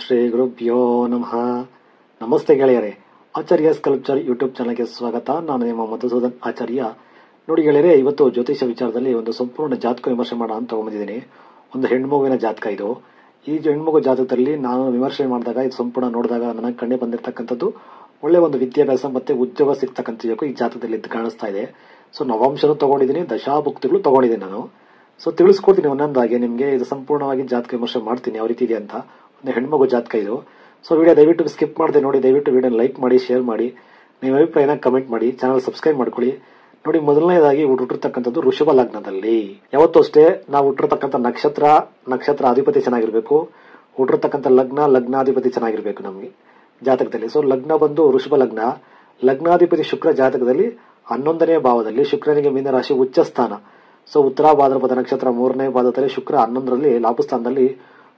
ಶ್ರೀ ಗುರುಭ್ಯೋ ನಮಃ. ನಮಸ್ತೆ ಗೆಳೆಯರೇ, ಆಚಾರ್ಯ ಸ್ಕಲ್ಪ್ಚರ್ ಯೂಟ್ಯೂಬ್ ಚಾನಲ್ಗೆ ಸ್ವಾಗತ. ನಾನು ನಿಮ್ಮ ಮಧುಸೂದನ್ ಆಚಾರ್ಯ. ನೋಡಿ ಗೆಳೆಯರೇ, ಇವತ್ತು ಜ್ಯೋತಿಷ ವಿಚಾರದಲ್ಲಿ ಒಂದು ಸಂಪೂರ್ಣ ಜಾತಕ ವಿಮರ್ಶೆ ಮಾಡೋಣ ಅಂತ ತಗೊಂಡಿದ್ದೀನಿ. ಒಂದು ಹೆಣ್ಮಗುವಿನ ಜಾತಕ ಇದು. ಈ ಹೆಣ್ಮಗು ಜಾತಕದಲ್ಲಿ ನಾನು ವಿಮರ್ಶೆ ಮಾಡಿದಾಗ, ಇದು ಸಂಪೂರ್ಣ ನೋಡಿದಾಗ ನನಗೆ ಕಣ್ಣೆ ಬಂದಿರತಕ್ಕಂಥದ್ದು ಒಳ್ಳೆ ಒಂದು ವಿದ್ಯಾಭ್ಯಾಸ ಮತ್ತೆ ಉದ್ಯೋಗ ಸಿಗ್ತಕ್ಕಂಥ ಈ ಜಾತಕದಲ್ಲಿ ಕಾಣಿಸ್ತಾ ಇದೆ. ಸೊ ನವಾಂಶನೂ ತಗೊಂಡಿದ್ದೀನಿ, ದಶಾಭುಕ್ತಿಗಳು ತಗೊಂಡಿದ್ದೀನಿ ನಾನು. ಸೊ ತಿಳಿಸ್ಕೊಡ್ತೀನಿ ಒಂದೊಂದಾಗಿ ನಿಮಗೆ. ಇದು ಸಂಪೂರ್ಣವಾಗಿ ಜಾತಕ ವಿಮರ್ಶೆ ಮಾಡ್ತೀನಿ ಯಾವ ರೀತಿ ಇದೆ ಅಂತ. ಒಂದು ಹೆಣ್ಮಗು ಜಾತಕ ಇದು. ಸೊ ವಿಡಿಯೋ ದಯವಿಟ್ಟು ಸ್ಕಿಪ್ ಮಾಡದೆ ನೋಡಿ. ದಯವಿಟ್ಟು ವಿಡಿಯೋ ಲೈಕ್ ಮಾಡಿ, ಶೇರ್ ಮಾಡಿ, ನಿಮ್ಮ ಅಭಿಪ್ರಾಯನ ಕಮೆಂಟ್ ಮಾಡಿ, ಚಾನಲ್ ಸಬ್ಸ್ಕ್ರೈಬ್ ಮಾಡ್ಕೊಳ್ಳಿ. ನೋಡಿ, ಮೊದಲನೇದಾಗಿ ಹುಟ್ಟಿರ್ತಕ್ಕಂಥದ್ದು ವೃಷಭ ಲಗ್ನದಲ್ಲಿ. ಯಾವತ್ತೂ ಅಷ್ಟೇ ನಾವು ಹುಟ್ಟಿರ್ತಕ್ಕಂಥ ನಕ್ಷತ್ರ ಅಧಿಪತಿ ಚೆನ್ನಾಗಿರ್ಬೇಕು, ಹುಟ್ಟಿರ್ತಕ್ಕಂಥ ಲಗ್ನಾಧಿಪತಿ ಚೆನ್ನಾಗಿರ್ಬೇಕು ನಮ್ಗೆ ಜಾತಕದಲ್ಲಿ. ಸೊ ಲಗ್ನ ಬಂದು ವೃಷಭ ಲಗ್ನ, ಲಗ್ನಾಧಿಪತಿ ಶುಕ್ರ ಜಾತಕದಲ್ಲಿ 11ನೇ ಭಾವದಲ್ಲಿ, ಶುಕ್ರನಿಗೆ ಮೀನ ರಾಶಿ ಉಚ್ಚ ಸ್ಥಾನ. ಸೊ ಉತ್ತರ ಭಾದ್ರಪದ ನಕ್ಷತ್ರ 3ನೇ ಪಾದದಲ್ಲಿ ಶುಕ್ರ 11ರಲ್ಲಿ ಲಾಭಸ್ಥಾನದಲ್ಲಿ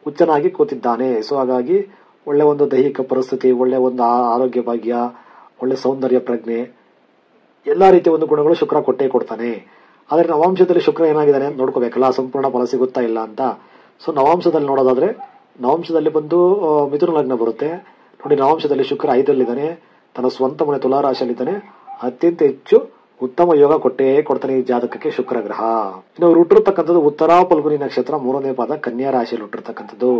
ಉಚ್ಚನಾಗಿ ಕೂತಿದ್ದಾನೆ. ಸೊ ಹಾಗಾಗಿ ಒಳ್ಳೆ ಒಂದು ದೈಹಿಕ ಪರಿಸ್ಥಿತಿ, ಒಳ್ಳೆ ಒಂದು ಆರೋಗ್ಯ ಭಾಗ್ಯ, ಒಳ್ಳೆ ಸೌಂದರ್ಯ ಪ್ರಜ್ಞೆ, ಎಲ್ಲಾ ರೀತಿಯ ಒಂದು ಗುಣಗಳು ಶುಕ್ರ ಕೊಟ್ಟೇ ಕೊಡ್ತಾನೆ. ಆದ್ರೆ ನವಾಂಶದಲ್ಲಿ ಶುಕ್ರ ಏನಾಗಿದ್ದಾನೆ ಅಂತ ನೋಡ್ಕೋಬೇಕಲ್ಲ, ಸಂಪೂರ್ಣ ಫಲ ಸಿಗುತ್ತಾ ಇಲ್ಲ ಅಂತ. ಸೊ ನವಾಂಶದಲ್ಲಿ ನೋಡೋದಾದ್ರೆ, ನವಾಂಶದಲ್ಲಿ ಬಂದು ಮಿಥುನ ಲಗ್ನ ಬರುತ್ತೆ. ನೋಡಿ, ನವಾಂಶದಲ್ಲಿ ಶುಕ್ರ 5ರಲ್ಲಿದ್ದಾನೆ, ತನ್ನ ಸ್ವಂತ ಮನೆ ತುಲಾ ರಾಶಿಯಲ್ಲಿದ್ದಾನೆ. ಅತ್ಯಂತ ಹೆಚ್ಚು ಉತ್ತಮ ಯೋಗ ಕೊಟ್ಟೇ ಕೊಡ್ತಾನೆ ಈ ಜಾತಕಕ್ಕೆ ಶುಕ್ರ ಗ್ರಹ. ಇನ್ನು ಇವ್ರು ಹುಟ್ಟಿರ್ತಕ್ಕಂಥದ್ದು ಉತ್ತರಾ ಫಲ್ಗುನಿ ನಕ್ಷತ್ರ 3ನೇ ಪಾದ ಕನ್ಯಾ ರಾಶಿಯಲ್ಲಿ ಹುಟ್ಟಿರ್ತಕ್ಕಂಥದ್ದು.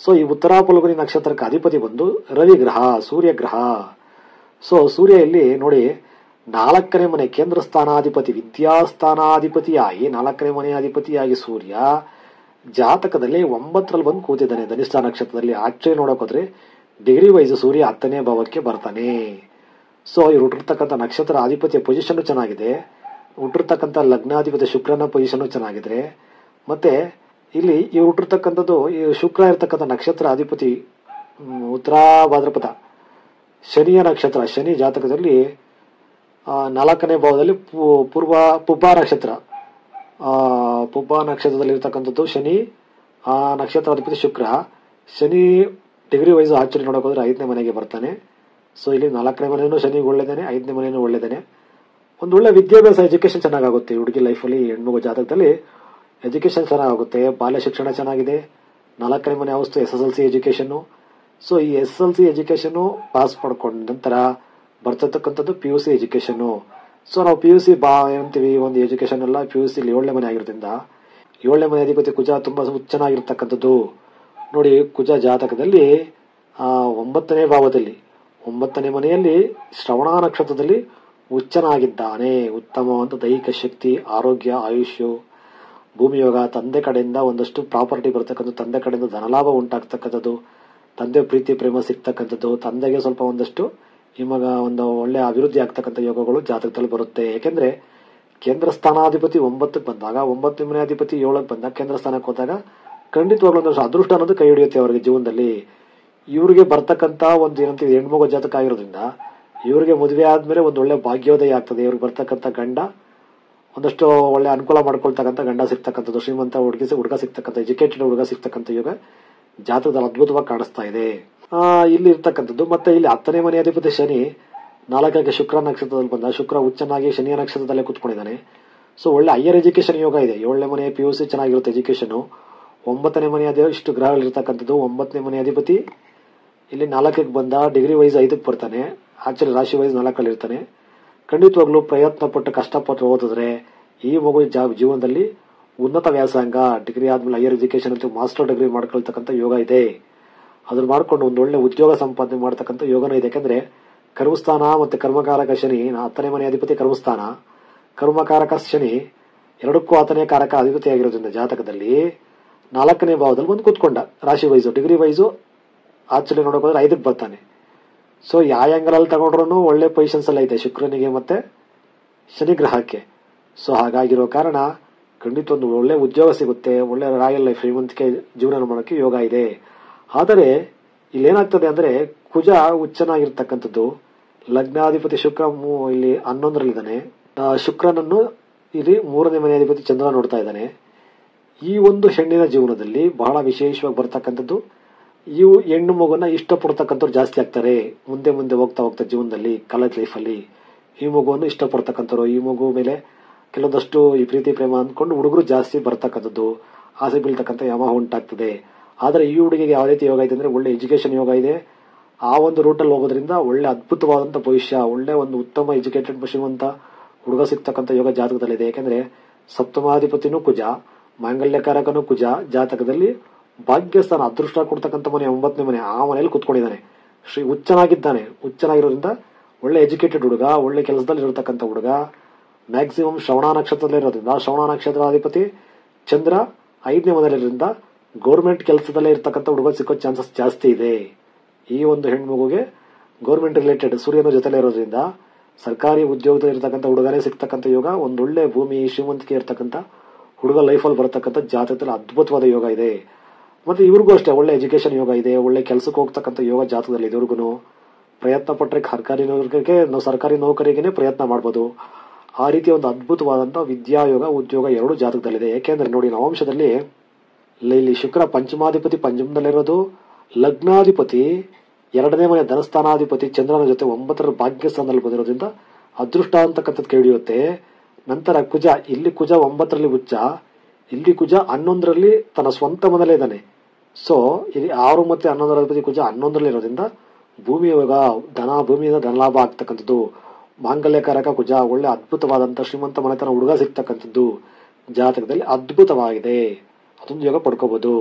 ಸೊ ಈ ಉತ್ತರಾ ಫಲ್ಗುನಿ ನಕ್ಷತ್ರಕ್ಕೆ ಅಧಿಪತಿ ಬಂದು ರವಿ ಗ್ರಹ, ಸೂರ್ಯ ಗ್ರಹ. ಸೊ ಸೂರ್ಯ ಇಲ್ಲಿ ನೋಡಿ 4ನೇ ಮನೆ ಕೇಂದ್ರ ಸ್ಥಾನಾಧಿಪತಿ, ವಿದ್ಯಾಸ್ಥಾನಾಧಿಪತಿಯಾಗಿ 4ನೇ ಮನೆ ಅಧಿಪತಿಯಾಗಿ ಸೂರ್ಯ ಜಾತಕದಲ್ಲಿ 9ರಲ್ಲಿ ಬಂದು ಕೂತಿದ್ದಾನೆ ಧನಿಷ್ಠ ನಕ್ಷತ್ರದಲ್ಲಿ. ಆಕ್ಚುಲಿ ನೋಡಕ್ ಹೋದ್ರೆ ಡಿಗ್ರಿ ವೈಸ್ ಸೂರ್ಯ 10ನೇ ಭಾವಕ್ಕೆ ಬರ್ತಾನೆ. ಸೊ ಇವ್ರು ಹುಟ್ಟಿರ್ತಕ್ಕಂಥ ನಕ್ಷತ್ರ ಅಧಿಪತಿಯ ಪೊಸಿಷನ್ ಚೆನ್ನಾಗಿದೆ, ಹುಟ್ಟಿರ್ತಕ್ಕಂಥ ಲಗ್ನಾಧಿಪತಿ ಶುಕ್ರನ ಪೊಸಿಷನ್ ಚೆನ್ನಾಗಿದೆ. ಮತ್ತೆ ಇಲ್ಲಿ ಇವ್ರು ಹುಟ್ಟಿರ್ತಕ್ಕಂಥದ್ದು ಈ ಶುಕ್ರ ಇರ್ತಕ್ಕಂಥ ನಕ್ಷತ್ರ ಅಧಿಪತಿ ಉತ್ತರ ಭಾದ್ರಪದ ಶನಿಯ ನಕ್ಷತ್ರ. ಶನಿ ಜಾತಕದಲ್ಲಿ 4ನೇ ಭಾವದಲ್ಲಿ ಪುಬ್ಬ ನಕ್ಷತ್ರ, ಪುಬ್ಬ ನಕ್ಷತ್ರದಲ್ಲಿ ಇರ್ತಕ್ಕಂಥದ್ದು ಶನಿ. ಆ ನಕ್ಷತ್ರ ಅಧಿಪತಿ ಶುಕ್ರ. ಶನಿ ಡಿಗ್ರಿ ವೈಸ್ ಆಕ್ಚುಲಿ ನೋಡಕ್ ಹೋದ್ರೆ 5ನೇ ಮನೆಗೆ ಬರ್ತಾನೆ. ಸೊ ಇಲ್ಲಿ 4ನೇ ಮನೆಯೂ ಶನಿಗೆ ಒಳ್ಳೆದಾನೆ, 5ನೇ ಮನೆಯೂ ಒಳ್ಳೆದಾನೆ. ಒಂದು ಒಳ್ಳೆ ವಿದ್ಯಾಭ್ಯಾಸ, ಎಜುಕೇಶನ್ ಚೆನ್ನಾಗುತ್ತೆ ಹುಡುಗಿ ಲೈಫಲ್ಲಿ. ಹೆಣ್ಮಗು ಜಾತಕದಲ್ಲಿ ಎಜುಕೇಶನ್ ಚೆನ್ನಾಗುತ್ತೆ, ಬಾಲ್ಯ ಶಿಕ್ಷಣ ಚೆನ್ನಾಗಿದೆ. 4ನೇ ಮನೆ ಅವಸ್ತು SSLC ಎಜುಕೇಶನ್. ಸೊ ಈ SSLC ಎಜುಕೇಶನ್ ಪಾಸ್ ಮಾಡ್ಕೊಂಡ ನಂತರ ಬರ್ತಕ್ಕಂಥದ್ದು PUC ಎಜುಕೇಶನ್. ಸೊ ನಾವು PUC ಏನಂತೀವಿ, ಒಂದು ಎಜುಕೇಶನ್ ಎಲ್ಲ PUC 7ನೇ ಮನೆ ಆಗಿರೋದ್ರಿಂದ 7ನೇ ಮನೆ ಅಧಿಪತಿ ಕುಜ ತುಂಬಾ ಚೆನ್ನಾಗಿರ್ತಕ್ಕಂಥದ್ದು. ನೋಡಿ, ಕುಜ ಜಾತಕದಲ್ಲಿ 9ನೇ ಭಾವದಲ್ಲಿ 9ನೇ ಮನೆಯಲ್ಲಿ ಶ್ರವಣ ನಕ್ಷತ್ರದಲ್ಲಿ ಉಚ್ಚನಾಗಿದ್ದಾನೆ. ಉತ್ತಮವಾದ ದೈಹಿಕ ಶಕ್ತಿ, ಆರೋಗ್ಯ, ಆಯುಷ್ಯ, ಭೂಮಿ ಯೋಗ, ತಂದೆ ಕಡೆಯಿಂದ ಒಂದಷ್ಟು ಪ್ರಾಪರ್ಟಿ ಬರ್ತಕ್ಕಂಥದ್ದು, ತಂದೆ ಕಡೆಯಿಂದ ಧನಲಾಭ ಉಂಟಾಗ್ತಕ್ಕಂಥದ್ದು, ತಂದೆ ಪ್ರೀತಿ ಪ್ರೇಮ ಸಿಗ್ತಕ್ಕಂಥದ್ದು, ತಂದೆಗೆ ಸ್ವಲ್ಪ ಒಂದಷ್ಟು ನಿಮಗ ಒಂದು ಒಳ್ಳೆ ಅಭಿವೃದ್ಧಿ ಆಗ್ತಕ್ಕಂಥ ಯೋಗಗಳು ಜಾತಕದಲ್ಲಿ ಬರುತ್ತೆ. ಯಾಕೆಂದ್ರೆ ಕೇಂದ್ರ ಸ್ಥಾನಾಧಿಪತಿ 9ಕ್ಕೆ ಬಂದಾಗ, 9ನೇ ಮನೆ ಅಧಿಪತಿ 7ಕ್ಕೆ ಬಂದಾಗ, ಕೇಂದ್ರ ಸ್ಥಾನಕ್ಕೆ ಹೋದಾಗ ಖಂಡಿತವಾಗ್ಲೂ ಒಂದಷ್ಟು ಅದೃಷ್ಟ ಅನ್ನೋದು ಕೈ ಹಿಡಿಯುತ್ತೆ ಅವರಿಗೆ ಜೀವನದಲ್ಲಿ. ಇವ್ರಿಗೆ ಬರ್ತಕ್ಕಂತ ಒಂದು ಏನಂತೀವಿ ಹೆಣ್ಮಗು ಜಾತಕ ಆಗಿರೋದ್ರಿಂದ ಇವ್ರಿಗೆ ಮದುವೆ ಆದ್ಮೇಲೆ ಒಂದು ಒಳ್ಳೆ ಭಾಗ್ಯೋದಯ ಆಗ್ತದೆ. ಇವ್ರಿಗೆ ಬರ್ತಕ್ಕಂಥ ಗಂಡ ಒಂದಷ್ಟು ಒಳ್ಳೆ ಅನುಕೂಲ ಮಾಡ್ಕೊಳ್ತಕ್ಕಂಥ ಗಂಡ ಸಿಗ್ತಕ್ಕಂಥದ್ದು, ಶ್ರೀಮಂತ ಹುಡುಗ ಸಿಗ್ತಕ್ಕಂಥ, ಎಜುಕೇಟೆಡ್ ಹುಡುಗ ಸಿಗ್ತಕ್ಕಂಥ ಯೋಗ ಜಾತಕದಲ್ಲಿ ಅದ್ಭುತವಾಗಿ ಕಾಣಿಸ್ತಾ ಇದೆ ಇಲ್ಲಿ ಇರ್ತಕ್ಕಂಥದ್ದು. ಮತ್ತೆ ಇಲ್ಲಿ 10ನೇ ಮನೆ ಅಧಿಪತಿ ಶನಿ 4ಕ್ಕೆ ಶುಕ್ರ ನಕ್ಷತ್ರದಲ್ಲಿ ಬಂದ, ಶುಕ್ರ ಉಚ್ಚನಾಗಿ ಶನಿಯ ನಕ್ಷತ್ರದಲ್ಲೇ ಕುತ್ಕೊಂಡಿದ್ದಾನೆ. ಸೊ ಒಳ್ಳೆ ಹೈಯರ್ ಎಜುಕೇಶನ್ ಯೋಗ ಇದೆ. 7ನೇ ಮನೆ PUC ಚೆನ್ನಾಗಿರುತ್ತೆ ಎಜುಕೇಶನ್. 9ನೇ ಮನೆ ಇಷ್ಟು ಗ್ರಹಗಳಿರ್ತಕ್ಕಂಥದ್ದು. 9ನೇ ಮನೆ ಅಧಿಪತಿ ಇಲ್ಲಿ 4ಕ್ಕೆ ಬಂದ, ಡಿಗ್ರಿ ವೈಸ್ 5ಕ್ಕೆ ಬರ್ತಾನೆ. ಆಕ್ಚುಲಿ ರಾಶಿ ವೈಸ್ 4ರಲ್ಲಿ ಇರ್ತಾನೆ. ಖಂಡಿತವಾಗ್ಲೂ ಪ್ರಯತ್ನ ಪಟ್ಟು ಕಷ್ಟಪಟ್ಟು ಓದಿದ್ರೆ ಈ ಮಗು ಜೀವನದಲ್ಲಿ ಉನ್ನತ ವ್ಯಾಸಂಗ, ಡಿಗ್ರಿ ಆದ್ಮೇಲೆ ಹೈಯರ್ ಎಜುಕೇಶನ್ ಅಂತ ಮಾಸ್ಟರ್ ಡಿಗ್ರಿ ಮಾಡ್ಕೊಳ್ತಕ್ಕಂಥ ಯೋಗ ಇದೆ. ಅದನ್ನ ಮಾಡ್ಕೊಂಡು ಒಂದು ಒಳ್ಳೆ ಉದ್ಯೋಗ ಸಂಪಾದನೆ ಮಾಡ್ತಕ್ಕಂಥ ಯೋಗನೂ ಇದೆ. ಯಾಕಂದ್ರೆ ಕರ್ಮಸ್ಥಾನ ಮತ್ತೆ ಕರ್ಮಕಾರಕ ಶನಿ, 10ನೇ ಮನೆ ಅಧಿಪತಿ ಕರ್ಮಸ್ಥಾನ, ಕರ್ಮಕಾರಕ ಶನಿ ಎರಡಕ್ಕೂ 10ನೇ ಕಾರಕ ಅಧಿಪತಿ ಆಗಿರೋದ್ರಿಂದ ಜಾತಕದಲ್ಲಿ 4ನೇ ಭಾವದಲ್ಲಿ ಬಂದು ಕೂತ್ಕೊಂಡ. ರಾಶಿ ವೈಸು ಡಿಗ್ರಿ ವೈಸು ಆಕ್ಚುಲಿ ನೋಡಕ್ ಹೋದ್ರೆ 5ಕ್ಕೆ ಬರ್ತಾನೆ. ಸೊ ಯಾವ ಆಂಗಲ್ ಅಲ್ಲಿ ತಗೊಂಡ್ರು ಒಳ್ಳೆ ಪೊಸಿಷನ್ಸ್ ಎಲ್ಲ ಐತೆ ಶುಕ್ರನಿಗೆ ಮತ್ತೆ ಶನಿ ಗ್ರಹಕ್ಕೆ. ಸೊ ಹಾಗಾಗಿರೋ ಕಾರಣ ಖಂಡಿತ ಒಂದು ಒಳ್ಳೆ ಉದ್ಯೋಗ ಸಿಗುತ್ತೆ, ಒಳ್ಳೆ ರಾಯಲ್ ಲೈಫ್ ಶ್ರೀಮಂತಿಕೆ ಜೀವನ ಮಾಡೋಕೆ ಯೋಗ ಇದೆ. ಆದರೆ ಇಲ್ಲೇನಾಗ್ತದೆ ಅಂದ್ರೆ ಕುಜ ಉಚ್ಚನಾಗಿರ್ತಕ್ಕಂಥದ್ದು, ಲಗ್ನಾಧಿಪತಿ ಶುಕ್ರ ಇಲ್ಲಿ 11ರಲ್ಲಿದ್ದಾನೆ. ಶುಕ್ರನನ್ನು ಇಲ್ಲಿ 3ನೇ ಮನೆ ಅಧಿಪತಿ ಚಂದ್ರ ನೋಡ್ತಾ ಇದ್ದಾನೆ. ಈ ಒಂದು ಹೆಣ್ಣಿನ ಜೀವನದಲ್ಲಿ ಬಹಳ ವಿಶೇಷವಾಗಿ ಬರ್ತಕ್ಕಂಥದ್ದು, ಇವು ಹೆಣ್ಣು ಮಗುನ ಇಷ್ಟಪಡ್ತಕ್ಕಂಥವ್ರು ಜಾಸ್ತಿ ಆಗ್ತಾರೆ. ಮುಂದೆ ಮುಂದೆ ಹೋಗ್ತಾ ಹೋಗ್ತಾ ಜೀವನದಲ್ಲಿ ಕಾಲೇಜ್ ಲೈಫಲ್ಲಿ ಈ ಮಗುವನ್ನು ಇಷ್ಟಪಡ್ತಕ್ಕಂಥವ್ರು, ಈ ಮಗು ಮೇಲೆ ಕೆಲವೊಂದಷ್ಟು ಈ ಪ್ರೀತಿ ಪ್ರೇಮ ಅಂದ್ಕೊಂಡು ಹುಡುಗರು ಜಾಸ್ತಿ ಬರ್ತಕ್ಕಂಥದ್ದು, ಆಸೆ ಬೀಳ್ತಕ್ಕಂಥ ಯಮ ಉಂಟಾಗ್ತದೆ. ಆದರೆ ಈ ಹುಡುಗಿಗೆ ಯಾವ ರೀತಿ ಯೋಗ ಇದೆ ಅಂದ್ರೆ ಒಳ್ಳೆ ಎಜುಕೇಶನ್ ಯೋಗ ಇದೆ. ಆ ಒಂದು ರೂಟಲ್ಲಿ ಹೋಗೋದ್ರಿಂದ ಒಳ್ಳೆ ಅದ್ಭುತವಾದಂತ ಭವಿಷ್ಯ, ಒಳ್ಳೆ ಒಂದು ಉತ್ತಮ ಎಜುಕೇಟೆಡ್ ಶ್ರೀಮಂತ ಹುಡುಗ ಸಿಗ್ತಕ್ಕಂಥ ಯೋಗ ಜಾತಕದಲ್ಲಿದೆ. ಯಾಕಂದ್ರೆ ಸಪ್ತಮಾಧಿಪತಿನೂ ಕುಜ, ಮಾಂಗಲ್ಯಕಾರಕನೂ ಕುಜ, ಜಾತಕದಲ್ಲಿ ಭಾಗ್ಯಸ್ಥಾನ ಅದೃಷ್ಟ ಕೊಡ್ತಕ್ಕಂಥ ಮನೆ 9ನೇ ಮನೆ, ಆ ಮನೆಯಲ್ಲಿ ಕುತ್ಕೊಂಡಿದ್ದಾನೆ. ಹುಚ್ಚನಾಗಿರೋದ್ರಿಂದ ಒಳ್ಳೆ ಎಜುಕೇಟೆಡ್ ಹುಡುಗ, ಒಳ್ಳೆ ಕೆಲಸದಲ್ಲಿ ಇರತಕ್ಕಂಥ ಹುಡುಗ. ಮ್ಯಾಕ್ಸಿಮಮ್ ಶ್ರವಣ ನಕ್ಷತ್ರದಲ್ಲಿ ಇರೋದ್ರಿಂದ, ಶ್ರವಣ ನಕ್ಷತ್ರಾಧಿಪತಿ ಚಂದ್ರ 5ನೇ ಮನೆಯಲ್ಲಿರೋದ್ರಿಂದ ಗೌರ್ಮೆಂಟ್ ಕೆಲಸದಲ್ಲೇ ಇರ್ತಕ್ಕಂಥ ಹುಡುಗ ಸಿಕ್ಕೋ ಚಾನ್ಸಸ್ ಜಾಸ್ತಿ ಇದೆ. ಈ ಒಂದು ಹೆಣ್ಮಗುಗೆ ಗೌರ್ಮೆಂಟ್ ರಿಲೇಟೆಡ್ ಸೂರ್ಯನ ಜೊತೆಲೇ ಇರೋದ್ರಿಂದ ಸರ್ಕಾರಿ ಉದ್ಯೋಗದಲ್ಲಿ ಇರ್ತಕ್ಕಂಥ ಹುಡುಗನೇ ಸಿಗ್ತಕ್ಕಂಥ ಯೋಗ, ಒಂದೊಳ್ಳೆ ಭೂಮಿ ಶ್ರೀಮಂತಿಕೆ ಇರ್ತಕ್ಕಂಥ ಹುಡುಗ ಲೈಫಲ್ಲಿ ಬರತಕ್ಕಂಥ ಜಾತಕದಲ್ಲಿ ಅದ್ಭುತವಾದ ಯೋಗ ಇದೆ. ಮತ್ತೆ ಇವ್ರಿಗೂ ಅಷ್ಟೇ ಒಳ್ಳೆ ಎಜುಕೇಶನ್ ಯೋಗ ಇದೆ, ಒಳ್ಳೆ ಕೆಲಸಕ್ಕೆ ಹೋಗ್ತಕ್ಕಂಥ ಯೋಗ ಜಾತಕದಲ್ಲಿ ಇದೆ. ಇವ್ರಿಗೂ ಪ್ರಯತ್ನ ಪಟ್ಟರೆ ಸರ್ಕಾರಿ ನೌಕರಿಗೆ ಪ್ರಯತ್ನ ಮಾಡ್ಬೋದು. ಆ ರೀತಿಯ ಒಂದು ಅದ್ಭುತವಾದಂತಹ ವಿದ್ಯಾಯೋಗ, ಉದ್ಯೋಗ ಎರಡು ಜಾತಕದಲ್ಲಿದೆ. ಯಾಕೆಂದ್ರೆ ನೋಡಿ, ನವಾಂಶದಲ್ಲಿ ಇಲ್ಲಿ ಶುಕ್ರ ಪಂಚಮಾಧಿಪತಿ ಪಂಚಮದಲ್ಲಿರೋದು, ಲಗ್ನಾಧಿಪತಿ 2ನೇ ಮನೆ ಧನಸ್ಥಾನಾಧಿಪತಿ ಚಂದ್ರನ ಜೊತೆ 9ರ ಭಾಗ್ಯಸ್ಥಾನದಲ್ಲಿ ಬಂದಿರೋದ್ರಿಂದ ಅದೃಷ್ಟ ಅಂತಕ್ಕಂಥದ್ದು ಕೇಳಿಯುತ್ತೆ. ನಂತರ ಕುಜ, ಇಲ್ಲಿ ಕುಜ 9ರಲ್ಲಿ ಉಚ್ಚ, ಇಲ್ಲಿ ಕುಜ 11ರಲ್ಲಿ ತನ್ನ ಸ್ವಂತ ಮನೇಲೇ ಇದ್ದಾನೆ. ಸೊ ಇಲ್ಲಿ 6 ಮತ್ತೆ 11ರ ಅಧಿಪತಿ ಕುಜ 11ರಲ್ಲಿ ಇರೋದ್ರಿಂದ ಭೂಮಿ ಯೋಗ, ಭೂಮಿಯಿಂದ ಧನಲಾಭ ಆಗ್ತಕ್ಕಂಥದ್ದು. ಮಾಂಗಲ್ಯಕಾರಕ ಕುಜ, ಒಳ್ಳೆ ಅದ್ಭುತವಾದಂತಹ ಶ್ರೀಮಂತ ಮನೆತನ ಹುಡುಗ ಸಿಗ್ತಕ್ಕಂಥದ್ದು ಜಾತಕದಲ್ಲಿ ಅದ್ಭುತವಾಗಿದೆ. ಅದೊಂದು ಯೋಗ ಪಡ್ಕೋಬಹುದು.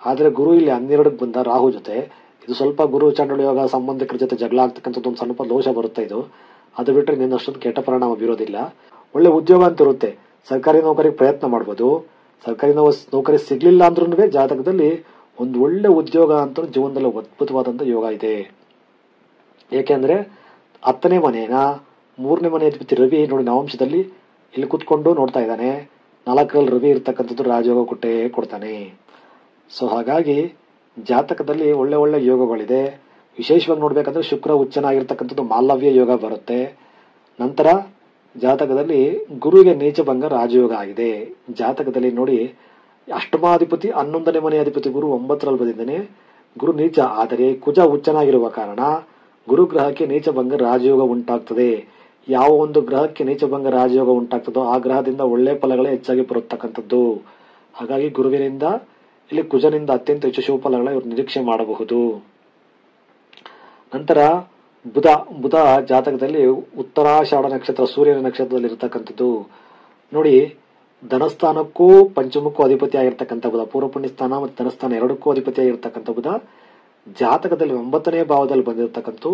ಆದ್ರೆ ಗುರು ಇಲ್ಲಿ 12ಕ್ಕೆ ಬಂದ ರಾಹು ಜೊತೆ, ಇದು ಸ್ವಲ್ಪ ಗುರು ಚಾಂಡಾಲ ಯೋಗ, ಸಂಬಂಧಿಕರ ಜೊತೆ ಜಗಳ ಆಗ್ತಕ್ಕಂಥದ್ದು ಒಂದು ಸ್ವಲ್ಪ ದೋಷ ಬರುತ್ತೆ. ಇದು ಅದು ಬಿಟ್ಟರೆ ಇನ್ನೇನು ಅಷ್ಟೊಂದು ಕೆಟ್ಟ ಪರಿಣಾಮ ಬೀರೋದಿಲ್ಲ. ಒಳ್ಳೆ ಉದ್ಯೋಗ ಅಂತ ಇರುತ್ತೆ, ಸರ್ಕಾರಿ ನೌಕರಿಗೆ ಪ್ರಯತ್ನ ಮಾಡಬಹುದು. ಸರ್ಕಾರಿ ನೌಕರಿ ಸಿಗ್ಲಿಲ್ಲ ಅಂದ್ರೂ ಜಾತಕದಲ್ಲಿ ಒಂದು ಒಳ್ಳೆ ಉದ್ಯೋಗ ಅಂತ ಜೀವನದಲ್ಲಿ ಅದ್ಭುತವಾದಂತ ಯೋಗ ಇದೆ. ಏಕೆಂದ್ರೆ 10ನೇ ಮನೆನ 3ನೇ ಮನೆ ಅಧಿಪತಿ ರವಿ ನೋಡಿ ನವಾಂಶದಲ್ಲಿ ಇಲ್ಲಿ ಕುತ್ಕೊಂಡು ನೋಡ್ತಾ ಇದ್ದಾನೆ. 4ರಲ್ಲಿ ರವಿ ಇರ್ತಕ್ಕಂಥದ್ದು ರಾಜಯೋಗ ಕೊಡ್ತಾನೆ. ಸೊ ಹಾಗಾಗಿ ಜಾತಕದಲ್ಲಿ ಒಳ್ಳೆ ಒಳ್ಳೆ ಯೋಗಗಳಿದೆ. ವಿಶೇಷವಾಗಿ ನೋಡ್ಬೇಕಂದ್ರೆ ಶುಕ್ರ ಉಚ್ಚನಾಗಿರ್ತಕ್ಕಂಥದ್ದು ಮಾಲವ್ಯ ಯೋಗ ಬರುತ್ತೆ. ನಂತರ ಜಾತಕದಲ್ಲಿ ಗುರುವಿಗೆ ನೀಚಭಂಗ ರಾಜಯೋಗ ಆಗಿದೆ. ಜಾತಕದಲ್ಲಿ ನೋಡಿ, ಅಷ್ಟಮಾಧಿಪತಿ 11ನೇ ಮನೆ ಅಧಿಪತಿ ಗುರು 9ರಲ್ಲಿ ಬಂದಿದ್ದಾನೆ. ಗುರು ನೀಚ, ಆದರೆ ಕುಜ ಉಚ್ಚನಾಗಿರುವ ಕಾರಣ ಗುರುಗ್ರಹಕ್ಕೆ ನೀಚಭಂಗ ರಾಜಯೋಗ ಉಂಟಾಗ್ತದೆ. ಯಾವ ಒಂದು ಗ್ರಹಕ್ಕೆ ನೀಚಭಂಗ ರಾಜಯೋಗ ಉಂಟಾಗ್ತದೋ ಆ ಗ್ರಹದಿಂದ ಒಳ್ಳೆ ಫಲಗಳೇ ಹೆಚ್ಚಾಗಿ ಬರತಕ್ಕಂಥದ್ದು. ಹಾಗಾಗಿ ಗುರುವಿನಿಂದ ಇಲ್ಲಿ ಕುಜನಿಂದ ಅತ್ಯಂತ ಹೆಚ್ಚು ಶುಭ ಫಲಗಳ ಇವರು ನಿರೀಕ್ಷೆ ಮಾಡಬಹುದು. ನಂತರ ಬುಧ ಜಾತಕದಲ್ಲಿ ಉತ್ತರಾಷಾಢ ನಕ್ಷತ್ರ ಸೂರ್ಯನ ನಕ್ಷತ್ರದಲ್ಲಿ ಇರತಕ್ಕಂಥದ್ದು. ನೋಡಿ, ಧನಸ್ಥಾನಕ್ಕೂ ಪಂಚಮಕ್ಕೂ ಅಧಿಪತಿ ಆಗಿರ್ತಕ್ಕಂಥ ಬುಧ, ಪೂರ್ವ ಪುಣ್ಯ ಸ್ಥಾನ ಮತ್ತು ಧನಸ್ಥಾನ ಎರಡಕ್ಕೂ ಅಧಿಪತಿ ಆಗಿರ್ತಕ್ಕಂಥ ಬುಧ ಜಾತಕದಲ್ಲಿ 9ನೇ ಭಾವದಲ್ಲಿ ಬಂದಿರತಕ್ಕಂಥ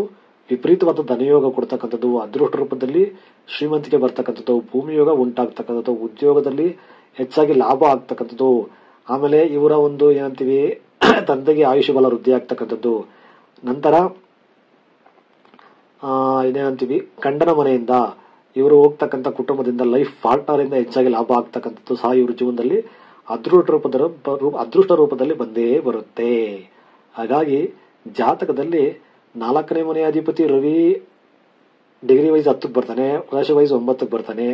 ವಿಪರೀತವಾದ ಧನಯೋಗ ಕೊಡ್ತಕ್ಕಂಥದ್ದು, ಅದೃಷ್ಟ ರೂಪದಲ್ಲಿ ಶ್ರೀಮಂತಿಕೆ ಬರ್ತಕ್ಕಂಥದ್ದು, ಭೂಮಿ ಯೋಗ ಉಂಟಾಗ್ತಕ್ಕಂಥದ್ದು, ಉದ್ಯೋಗದಲ್ಲಿ ಹೆಚ್ಚಾಗಿ ಲಾಭ ಆಗ್ತಕ್ಕಂಥದ್ದು. ಆಮೇಲೆ ಇವರ ಒಂದು ಏನಂತೀವಿ ತಂದೆಗೆ ಆಯುಷ್ ಬಲ ವೃದ್ಧಿ ಆಗ್ತಕ್ಕಂಥದ್ದು. ನಂತರ ಇದೇನಂತೀವಿ ಗಂಡನ ಮನೆಯಿಂದ ಇವರು ಹೋಗ್ತಕ್ಕಂಥ ಕುಟುಂಬದಿಂದ ಲೈಫ್ ಪಾರ್ಟ್ನರ್ ಇಂದ ಹೆಚ್ಚಾಗಿ ಲಾಭ ಆಗ್ತಕ್ಕಂಥದ್ದು ಸಹ ಇವ್ರ ಜೀವನದಲ್ಲಿ ಅದೃಷ್ಟ ರೂಪದಲ್ಲಿ ಬಂದೇ ಬರುತ್ತೆ. ಹಾಗಾಗಿ ಜಾತಕದಲ್ಲಿ 4ನೇ ಮನೆ ಅಧಿಪತಿ ರವಿ ಡಿಗ್ರಿ ವೈಸ್ 10ಕ್ಕೆ ಬರ್ತಾನೆ, ರಾಶಿ ವೈಸ್ 9ಕ್ಕೆ ಬರ್ತಾನೆ.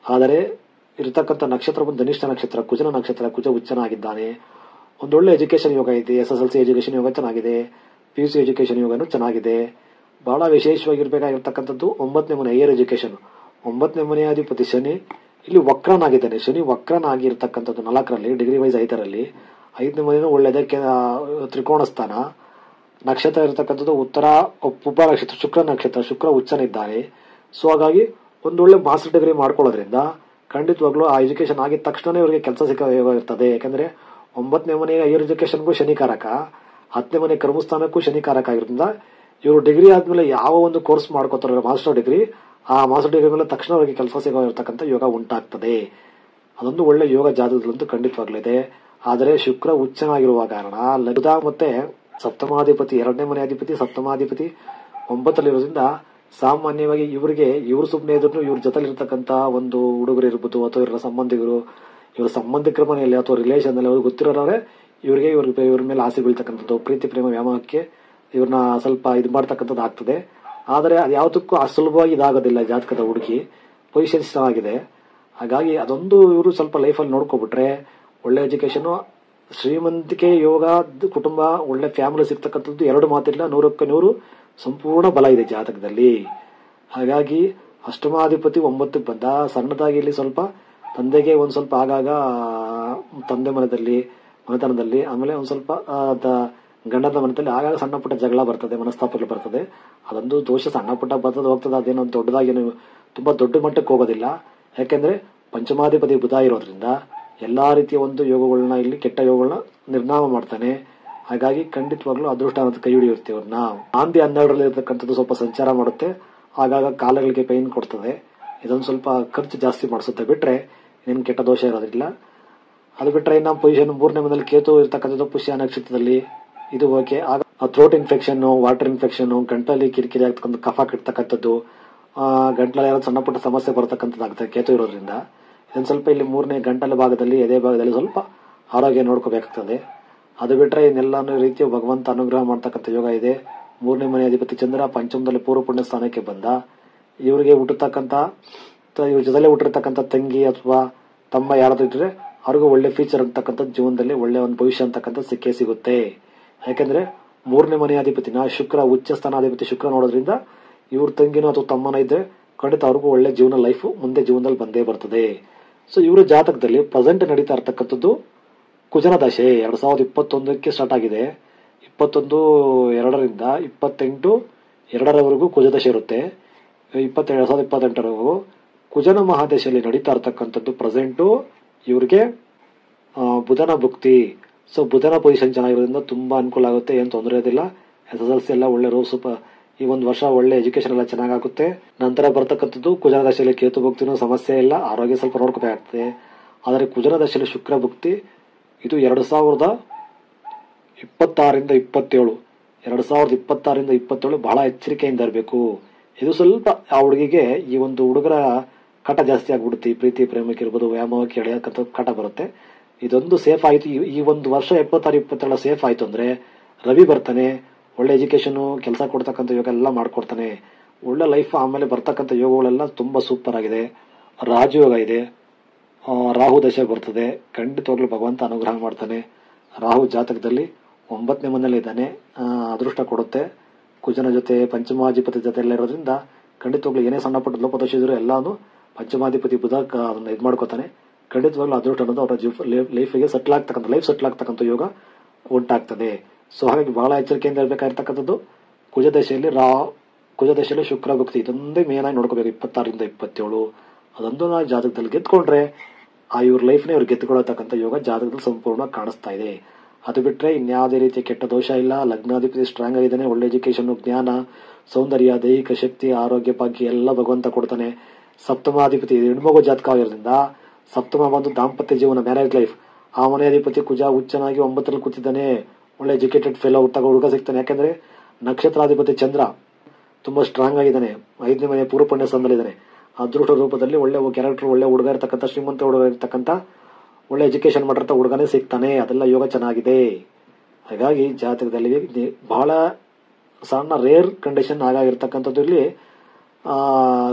ಆದರೆ ಇರತಕ್ಕಂಥ ನಕ್ಷತ್ರ ಬಂದು ಧನಿಷ್ಠ ನಕ್ಷತ್ರ, ಕುಜನ ನಕ್ಷತ್ರ, ಕುಜ ಉಚ್ಚನಾಗಿದ್ದಾನೆ. ಒಂದೊಳ್ಳೆ ಎಜುಕೇಶನ್ ಯೋಗ ಇದೆ, SSLC ಎಜುಕೇಶನ್ ಯೋಗ ಚೆನ್ನಾಗಿದೆ, PUC ಎಜುಕೇಶನ್ ಯೋಗನೂ ಚೆನ್ನಾಗಿದೆ. ಬಹಳ ವಿಶೇಷವಾಗಿರ್ಬೇಕಾಗಿರ್ತಕ್ಕಂಥದ್ದು 9ನೇ ಮನೆ ಹೈಯರ್ ಎಜುಕೇಶನ್. 9ನೇ ಮನೆ ಅಧಿಪತಿ ಶನಿ ಇಲ್ಲಿ ವಕ್ರನಾಗಿದ್ದಾನೆ. ಶನಿ ವಕ್ರನಾಗಿರ್ತಕ್ಕಂಥದ್ದು 4ರಲ್ಲಿ, ಡಿಗ್ರಿ ವೈಸ್ 5ರಲ್ಲಿ. 5ನೇ ಮನೆಯೂ ಒಳ್ಳೆದಕ್ಕೆ ತ್ರಿಕೋಣ ಸ್ಥಾನ. ನಕ್ಷತ್ರ ಇರತಕ್ಕಂಥದ್ದು ಉತ್ತರ ಉಪ ನಕ್ಷತ್ರ, ಶುಕ್ರ ನಕ್ಷತ್ರ, ಶುಕ್ರ ಉಚ್ಚನಿದ್ದಾನೆ. ಸೊ ಹಾಗಾಗಿ ಒಂದೊಳ್ಳೆ ಮಾಸ್ಟರ್ ಡಿಗ್ರಿ ಮಾಡ್ಕೊಳ್ಳೋದ್ರಿಂದ ಖಂಡಿತವಾಗ್ಲೂ ಆ ಎಜುಕೇಶನ್ ಆಗಿದ ತಕ್ಷಣ ಇವರಿಗೆ ಕೆಲಸ ಸಿಕ್ಕ ಯೋಗ ಇರ್ತದೆ. ಯಾಕಂದ್ರೆ 9ನೇ ಮನೆ ಹೈಯರ್ ಎಜುಕೇಶನ್ಗೂ ಶನಿಕಾರಕ, 10ನೇ ಮನೆ ಕರ್ಮಸ್ಥಾನಕ್ಕೂ ಶನಿಕಾರಕ ಆಗಿರೋದ್ರಿಂದ ಇವರು ಡಿಗ್ರಿ ಆದ್ಮೇಲೆ ಯಾವ ಒಂದು ಕೋರ್ಸ್ ಮಾಡ್ಕೋತಾರ ಮಾಸ್ಟರ್ ಡಿಗ್ರಿ, ಆ ಮಾಸ್ಟರ್ ಡಿಗ್ರಿ ಮೇಲೆ ತಕ್ಷಣ ಅವರಿಗೆ ಕೆಲಸ ಸಿಗೋ ಇರ್ತಕ್ಕಂಥ ಯೋಗ ಉಂಟಾಗ್ತದೆ. ಅದೊಂದು ಒಳ್ಳೆ ಯೋಗ ಜಾತಕದಲ್ಲಂತೂ ಖಂಡಿತವಾಗ್ಲಿದೆ. ಆದರೆ ಶುಕ್ರ ಉಚ್ಚನಾಗಿರುವ ಕಾರಣ ಲಗ್ನ ಮತ್ತೆ ಸಪ್ತಮಾಧಿಪತಿ 2ನೇ ಮನೆ ಅಧಿಪತಿ ಸಪ್ತಮಾಧಿಪತಿ 9ರಲ್ಲಿರೋದ್ರಿಂದ ಸಾಮಾನ್ಯವಾಗಿ ಇವರು ಸುಮ್ಮನೆ ಇದ್ರು ಇವ್ರ ಜೊತೆಲಿ ಇರ್ತಕ್ಕಂಥ ಒಂದು ಹುಡುಗರು ಇರ್ಬೋದು ಅಥವಾ ಇವ್ರ ಸಂಬಂಧಿಕರ ಮನೆಯಲ್ಲಿ ಅಥವಾ ರಿಲೇಷನ್ ಅಲ್ಲಿ ಅವ್ರಿಗೆ ಗೊತ್ತಿರೋರೇ ಇವ್ರ ಮೇಲೆ ಆಸೆ ಬೀಳ್ತಕ್ಕಂಥದ್ದು, ಪ್ರೀತಿ ಪ್ರೇಮ ವ್ಯಾಮೋಹಕ್ಕೆ ಇವ್ರನ್ನ ಸ್ವಲ್ಪ ಇದು ಮಾಡ್ತಕ್ಕಂಥದ್ದು ಆಗ್ತದೆ. ಆದರೆ ಅದು ಯಾವುದಕ್ಕೂ ಸುಲಭವಾಗಿ ಇದಾಗೋದಿಲ್ಲ. ಜಾತಕದ ಹುಡುಗಿ ಪೊಸಿಷನ್ ಚೆನ್ನಾಗಿದೆ. ಹಾಗಾಗಿ ಅದೊಂದು ಇವರು ಸ್ವಲ್ಪ ಲೈಫಲ್ಲಿ ನೋಡ್ಕೊಬಿಟ್ರೆ ಒಳ್ಳೆ ಎಜುಕೇಶನ್, ಶ್ರೀಮಂತಿಕೆ ಯೋಗ, ಕುಟುಂಬ, ಒಳ್ಳೆ ಫ್ಯಾಮಿಲಿ ಸಿಗ್ತಕ್ಕಂಥದ್ದು 2 ಮಾತಿಲ್ಲ, 100ಕ್ಕೆ 100 ಸಂಪೂರ್ಣ ಬಲ ಇದೆ ಜಾತಕದಲ್ಲಿ. ಹಾಗಾಗಿ ಅಷ್ಟಮಾಧಿಪತಿ 9ಕ್ಕೆ ಬಂದ, ಸಣ್ಣದಾಗಿ ಇಲ್ಲಿ ಸ್ವಲ್ಪ ತಂದೆಗೆ ಒಂದ್ ಸ್ವಲ್ಪ ಆಗಾಗ ತಂದೆ ಮನದಲ್ಲಿ ಮನೆತನದಲ್ಲಿ. ಆಮೇಲೆ ಒಂದ್ ಸ್ವಲ್ಪ ಗಂಡನ ಮನೆಯಲ್ಲಿ ಆಗಾಗ ಸಣ್ಣ ಪುಟ್ಟ ಜಗಳ ಬರ್ತದೆ, ಮನಸ್ತಾಪಗಳು ಬರ್ತದೆ. ಅದೊಂದು ದೋಷ ಸಣ್ಣ ಪುಟ್ಟ ಬರ್ತದೆ ಹೋಗ್ತದೆ, ಅದೇನೋ ದೊಡ್ಡದಾಗಿ ತುಂಬಾ ದೊಡ್ಡ ಮಟ್ಟಕ್ಕೆ ಹೋಗೋದಿಲ್ಲ. ಯಾಕೆಂದ್ರೆ ಪಂಚಮಾಧಿಪತಿ ಬುಧ ಇರೋದ್ರಿಂದ ಎಲ್ಲಾ ರೀತಿಯ ಒಂದು ಯೋಗಗಳನ್ನ ಇಲ್ಲಿ ಕೆಟ್ಟ ಯೋಗಗಳನ್ನ ನಿರ್ನಾಮ ಮಾಡ್ತಾನೆ. ಹಾಗಾಗಿ ಖಂಡಿತವಾಗ್ಲೂ ಅದೃಷ್ಟ ಅನ್ನೋದು ಕೈ ಹಿಡಿಯುತ್ತೆ ಅವ್ರನ್ನ. ನಾಂದಿ 12ರಲ್ಲಿ ಇರತಕ್ಕಂಥದ್ದು ಸ್ವಲ್ಪ ಸಂಚಾರ ಮಾಡುತ್ತೆ, ಆಗಾಗ ಕಾಲಗಳಿಗೆ ಪೈನ್ ಕೊಡ್ತದೆ. ಇದೊಂದು ಸ್ವಲ್ಪ ಖರ್ಚು ಜಾಸ್ತಿ ಮಾಡಿಸುತ್ತೆ. ಬಿಟ್ರೆ ಏನ್ ಕೆಟ್ಟ ದೋಷ ಇರೋದಿಲ್ಲ. ಅದು ಬಿಟ್ರೆ ಇನ್ನ ಪೊಸಿಷನ್ 3ನೇ ಮನೆಯಲ್ಲಿ ಕೇತು ಇರ್ತಕ್ಕಂಥದ್ದು ಪುಷ್ಯ ನಕ್ಷತ್ರದಲ್ಲಿ. ಇದು ಓಕೆ. ಆಗ ಥ್ರೋಟ್ ಇನ್ಫೆಕ್ಷನ್, ವಾಟರ್ ಇನ್ಫೆಕ್ಷನ್, ಗಂಟಲಲ್ಲಿ ಕಿರಿಕಿರಿ ಆಗ್ತಕ್ಕಂಥ, ಕಫ ಕೆಡ್ತಕ್ಕಂಥದ್ದು, ಗಂಟಲಲ್ಲಿ ಯಾವ್ದು ಸಣ್ಣ ಪುಟ್ಟ ಸಮಸ್ಯೆ ಬರ್ತಕ್ಕಂಥದ್ದಾಗುತ್ತೆ ಕೇತು ಇರೋದ್ರಿಂದ. ಇದೊಂದು ಸ್ವಲ್ಪ ಇಲ್ಲಿ 3ನೇ ಗಂಟಲ ಭಾಗದಲ್ಲಿ, ಎದೆ ಭಾಗದಲ್ಲಿ ಸ್ವಲ್ಪ ಆರೋಗ್ಯ ನೋಡ್ಕೋಬೇಕಾಗ್ತದೆ. ಅದು ಬಿಟ್ರೆ ಇನ್ನೆಲ್ಲಾನು ರೀತಿಯ ಭಗವಂತ ಅನುಗ್ರಹ ಮಾಡ್ತಕ್ಕಂಥ ಯೋಗ ಇದೆ. 3ನೇ ಮನೆ ಅಧಿಪತಿ ಚಂದ್ರ ಪಂಚಮದಲ್ಲಿ ಪೂರ್ವ ಪುಣ್ಯ ಸ್ಥಾನಕ್ಕೆ ಬಂದ. ಇವರಿಗೆ ಹುಟ್ಟತಕ್ಕಂತ, ಇವ್ರ ಜೊತೆಲೆ ಹುಟ್ಟಿರ್ತಕ್ಕಂಥ ತಂಗಿ ಅಥವಾ ತಮ್ಮ ಯಾರಾದ್ರೂ ಇದ್ರೆ ಅವ್ರಿಗೂ ಒಳ್ಳೆ ಫ್ಯೂಚರ್ ಅಂತಕ್ಕಂಥದ್ದು, ಜೀವನದಲ್ಲಿ ಒಳ್ಳೆ ಒಂದು ಭವಿಷ್ಯ ಅಂತಕ್ಕಂಥದ್ದು ಸಿಕ್ಕೇ ಸಿಗುತ್ತೆ. ಯಾಕಂದ್ರೆ 3ನೇ ಮನೆ ಅಧಿಪತಿನ ಶುಕ್ರ, ಉಚ್ಚ ಸ್ಥಾನಾಧಿಪತಿ ಶುಕ್ರ ನೋಡೋದ್ರಿಂದ ಇವ್ರ ತಂಗಿನೋ ಅಥವಾ ತಮ್ಮನ ಇದ್ರೆ ಖಂಡಿತ ಅವ್ರಿಗೂ ಒಳ್ಳೆ ಜೀವನ ಲೈಫ್ ಮುಂದೆ ಜೀವನದಲ್ಲಿ ಬಂದೇ ಬರ್ತದೆ. ಸೊ ಇವರ ಜಾತಕದಲ್ಲಿ ಪ್ರೆಸೆಂಟ್ ನಡೀತಾ ಇರ್ತಕ್ಕಂಥದ್ದು ಕುಜನ ದಶೆ 2021ಕ್ಕೆ ಸ್ಟಾರ್ಟ್ ಆಗಿದೆ. 21/2ರಿಂದ 28/2ರವರೆಗೂ ಕುಜ ದಶೆ ಇರುತ್ತೆ. 2028ರವರೆಗೂ ಕುಜನ ಮಹಾದಶೆಯಲ್ಲಿ ನಡೀತಾ ಇರ್ತಕ್ಕಂಥದ್ದು ಪ್ರೆಸೆಂಟು ಇವ್ರಿಗೆ ಬುಧನ ಭುಕ್ತಿ. ಸೊ ಬುಧನ ಪೊಸಿಷನ್ ಚೆನ್ನಾಗಿರೋದ್ರಿಂದ ತುಂಬಾ ಅನುಕೂಲ ಆಗುತ್ತೆ, ಏನ್ ತೊಂದರೆ ಇರೋದಿಲ್ಲ. SSLC ಎಲ್ಲ ಒಳ್ಳೆ ಈ ಒಂದು ವರ್ಷ ಒಳ್ಳೆ ಎಜುಕೇಶನ್ ಎಲ್ಲ ಚೆನ್ನಾಗುತ್ತೆ. ನಂತರ ಬರ್ತಕ್ಕಂಥದ್ದು ಕುಜನ ದಶೆಯಲ್ಲಿ ಕೇತು ಭುಕ್ತಿನೂ ಸಮಸ್ಯೆ ಇಲ್ಲ, ಆರೋಗ್ಯ ಸ್ವಲ್ಪ ನೋಡ್ಕೋಬೇಕಾಗ್ತದೆ. ಆದರೆ ಕುಜನ ದಶೆಯಲ್ಲಿ ಶುಕ್ರ ಭುಕ್ತಿ ಇದು 2026ರಿಂದ 27, 2026ರಿಂದ 27 ಬಹಳ ಎಚ್ಚರಿಕೆಯಿಂದ ಇರಬೇಕು. ಇದು ಸ್ವಲ್ಪ ಆ ಹುಡುಗಿಗೆ, ಈ ಒಂದು ಹುಡುಗರ ಕಾಟ ಜಾಸ್ತಿ ಆಗ್ಬಿಡುತ್ತೆ. ಈ ಪ್ರೀತಿ ಪ್ರೇಮಕ್ಕೆ ಇರ್ಬೋದು, ವ್ಯಾಮೋಹಕ್ಕೆ ಎಳೆಯಕ್ಕಂಥ ಕಾಟ ಬರುತ್ತೆ. ಇದೊಂದು ಸೇಫ್ ಆಯ್ತು. ಈ ಒಂದು ವರ್ಷ 26-27 ಸೇಫ್ ಆಯ್ತು ಅಂದ್ರೆ ರವಿ ಬರ್ತಾನೆ, ಒಳ್ಳೆ ಎಜುಕೇಶನ್, ಕೆಲಸ ಕೊಡ್ತಕ್ಕಂಥ ಯೋಗ ಎಲ್ಲ ಮಾಡ್ಕೊಡ್ತಾನೆ, ಒಳ್ಳೆ ಲೈಫ್. ಆಮೇಲೆ ಬರ್ತಕ್ಕಂಥ ಯೋಗಗಳೆಲ್ಲ ತುಂಬಾ ಸೂಪರ್ ಆಗಿದೆ. ರಾಜಯೋಗ ಇದೆ, ರಾಹು ದಶೆ ಬರ್ತದೆ. ಖಂಡಿತವಾಗ್ಲೂ ಭಗವಂತ ಅನುಗ್ರಹ ಮಾಡ್ತಾನೆ. ರಾಹು ಜಾತಕದಲ್ಲಿ 9ನೇ ಮನೆಯಲ್ಲಿ ಇದ್ದಾನೆ, ಅದೃಷ್ಟ ಕೊಡುತ್ತೆ. ಕುಜನ ಜೊತೆ ಪಂಚಮಾಧಿಪತಿ ಜೊತೆ ಎಲ್ಲ ಇರೋದ್ರಿಂದ ಖಂಡಿತವಾಗ್ಲೂ ಏನೇ ಸಣ್ಣ ಪುಟ್ಟ ಲೋಪದೋಷ ಇದ್ರು ಎಲ್ಲಾನು ಪಂಚಮಾಧಿಪತಿ ಬುಧ ಅದನ್ನ ಇದು ಮಾಡ್ಕೋತಾನೆ. ಖಂಡಿತವಾಗ್ಲೂ ಅದೃಷ್ಟ ಅನ್ನೋದು ಅವರ ಲೈಫಿಗೆ ಸೆಟ್ಲ್ ಆಗ್ತಕ್ಕಂಥ ಯೋಗ ಉಂಟಾಗ್ತದೆ. ಸೊ ಹಾಗಾಗಿ ಬಹಳ ಎಚ್ಚರಿಕೆಯಿಂದ ಇರಬೇಕಾಗಿರ್ತಕ್ಕಂಥದ್ದು ಕುಜದಶೆಯಲ್ಲಿ ಶುಕ್ರ ಭುಕ್ತಿ. ಇದೊಂದೇ ಮೇನ್ ಆಗಿ ನೋಡ್ಕೋಬೇಕು. 26ರಿಂದ 27 ಅದೊಂದು ನಾವು ಜಾತಕದಲ್ಲಿ ಗೆದ್ಕೊಂಡ್ರೆ ಇವ್ರ ಲೈಫ್ನೇ ಇವ್ರು ಗೆದ್ದುಕೊಳ್ಳತಕ್ಕಂಥ ಯೋಗ ಜಾತಕದಲ್ಲಿ ಸಂಪೂರ್ಣ ಕಾಣಿಸ್ತಾ ಇದೆ. ಅದು ಬಿಟ್ರೆ ಇನ್ಯಾವುದೇ ರೀತಿಯ ಕೆಟ್ಟ ದೋಷ ಇಲ್ಲ. ಲಗ್ನಾಧಿಪತಿ ಸ್ಟ್ರಾಂಗ್ ಆಗಿದ್ದಾನೆ, ಒಳ್ಳೆ ಎಜುಕೇಶನ್, ಜ್ಞಾನ, ಸೌಂದರ್ಯ, ದೈಹಿಕ ಶಕ್ತಿ, ಆರೋಗ್ಯ, ಭಾಗ್ಯ ಎಲ್ಲ ಭಗವಂತ ಕೊಡ್ತಾನೆ. ಸಪ್ತಮಾಧಿಪತಿ ಹೆಣ್ಮಗು ಜಾತಕವಾಗಿರೋದ್ರಿಂದ ಸಪ್ತಮ ಬಂದು ದಾಂಪತ್ಯ ಜೀವನ, ಮ್ಯಾರೇಜ್ ಲೈಫ್. ಆ ಮನೆ ಅಧಿಪತಿ ಕುಜ ಉಚ್ಚನಾಗಿ 9ರಲ್ಲಿ ಕೂತಿದ್ದಾನೆ, ಒಳ್ಳೆ ಎಜುಕೇಟೆಡ್ ಫೆಲೋ ಹುಡುಗ ಸಿಗ್ತಾನೆ. ಯಾಕಂದ್ರೆ ನಕ್ಷತ್ರಾಧಿಪತಿ ಚಂದ್ರ ತುಂಬಾ ಸ್ಟ್ರಾಂಗ್ ಆಗಿದ್ದಾನೆ, 5ನೇ ಮನೆ ಪೂರ್ವ ಪುಣ್ಯ ಸ್ಥಾನದಲ್ಲಿದ್ದಾನೆ. ಅದೃಷ್ಟ ರೂಪದಲ್ಲಿ ಒಳ್ಳೆ ಕ್ಯಾರೆಕ್ಟರ್, ಒಳ್ಳೆ ಹುಡುಗ ಇರ್ತಕ್ಕಂಥ, ಶ್ರೀಮಂತ ಹುಡುಗ ಇರ್ತಕ್ಕಂಥ, ಒಳ್ಳೆ ಎಜುಕೇಶನ್ ಮಾಡಿರ್ತ ಹುಡುಗನೇ ಸಿಗ್ತಾನೆ. ಅದೆಲ್ಲ ಯೋಗ ಚೆನ್ನಾಗಿದೆ. ಹಾಗಾಗಿ ಜಾತಕದಲ್ಲಿ ಬಹಳ ಸಣ್ಣ ರೇರ್ ಕಂಡೀಷನ್ ಆಗಾಗಿರ್ತಕ್ಕಂಥದ್ದು ಇಲ್ಲಿ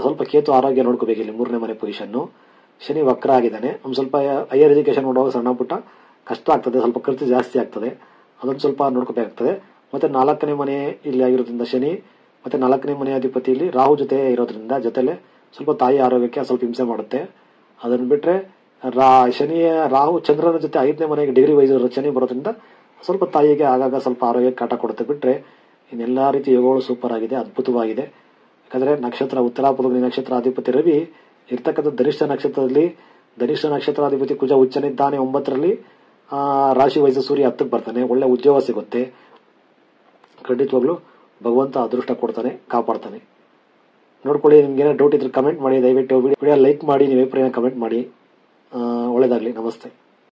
ಸ್ವಲ್ಪ ಕೇತು ಆರೋಗ್ಯ ನೋಡ್ಕೋಬೇಕು. ಇಲ್ಲಿ 3ನೇ ಮನೆ ಪೊಸಿಷನ್. ಶನಿ ವಕ್ರ ಆಗಿದ್ದಾನೆ. ಒಂದ್ ಸ್ವಲ್ಪ ಹೈಯರ್ ಎಜುಕೇಶನ್ ಮಾಡುವಾಗ ಸಣ್ಣ ಪುಟ್ಟ ಕಷ್ಟ ಆಗ್ತದೆ, ಸ್ವಲ್ಪ ಖರ್ಚು ಜಾಸ್ತಿ ಆಗ್ತದೆ, ಅದೊಂದು ಸ್ವಲ್ಪ ನೋಡ್ಕೋಬೇಕಾಗ್ತದೆ. ಮತ್ತೆ 4ನೇ ಮನೆ ಇಲ್ಲಿ ಆಗಿರೋದ್ರಿಂದ ಶನಿ, ಮತ್ತೆ 4ನೇ ಮನೆ ಅಧಿಪತಿ ಇಲ್ಲಿ ರಾಹು ಜೊತೆ ಇರೋದ್ರಿಂದ ಜೊತೆಲೆ ಸ್ವಲ್ಪ ತಾಯಿ ಆರೋಗ್ಯಕ್ಕೆ ಸ್ವಲ್ಪ ಹಿಂಸೆ ಮಾಡುತ್ತೆ. ಅದನ್ನ ಬಿಟ್ರೆ ರಾಹು ಚಂದ್ರನ ಜೊತೆ 5ನೇ ಮನೆಗೆ ಡಿಗ್ರಿ ವೈಸ್ ಶನಿ ಬರೋದ್ರಿಂದ ಸ್ವಲ್ಪ ತಾಯಿಗೆ ಆಗಾಗ ಸ್ವಲ್ಪ ಆರೋಗ್ಯ ಕಾಟ ಕೊಡುತ್ತೆ. ಬಿಟ್ರೆ ಇನ್ನೆಲ್ಲಾ ರೀತಿ ಯೋಗಗಳು ಸೂಪರ್ ಆಗಿದೆ, ಅದ್ಭುತವಾಗಿದೆ. ಯಾಕಂದ್ರೆ ನಕ್ಷತ್ರ ಉತ್ತರ ಫಲ್ಗುಣಿ ನಕ್ಷತ್ರ ಅಧಿಪತಿ ರವಿ ಇರ್ತಕ್ಕಂಥ ಧನಿಷ್ಠ ನಕ್ಷತ್ರದಲ್ಲಿ, ಧನಿಷ್ಠ ನಕ್ಷತ್ರಾಧಿಪತಿ ಕುಜ ಉಚ್ಚನಿದ್ದಾನೆ 9ರಲ್ಲಿ, ರಾಶಿ ವೈಸ್ ಸೂರ್ಯ 10ಕ್ಕೆ ಬರ್ತಾನೆ, ಒಳ್ಳೆ ಉದ್ಯೋಗ ಸಿಗುತ್ತೆ. ಖಂಡಿತವಾಗ್ಲೂ ಭಗವಂತ ಅದೃಷ್ಟ ಕೊಡ್ತಾನೆ, ಕಾಪಾಡ್ತಾನೆ. ನೋಡ್ಕೊಳ್ಳಿ. ನಿಮ್ಗೆ ಏನೋ ಡೌಟ್ ಇದ್ರೆ ಕಮೆಂಟ್ ಮಾಡಿ. ದಯವಿಟ್ಟು ವಿಡಿಯೋ ಲೈಕ್ ಮಾಡಿ, ನೀವು ಅಭಿಪ್ರಾಯ ಕಮೆಂಟ್ ಮಾಡಿ. ಒಳ್ಳೇದಾಗ್ಲಿ. ನಮಸ್ತೆ.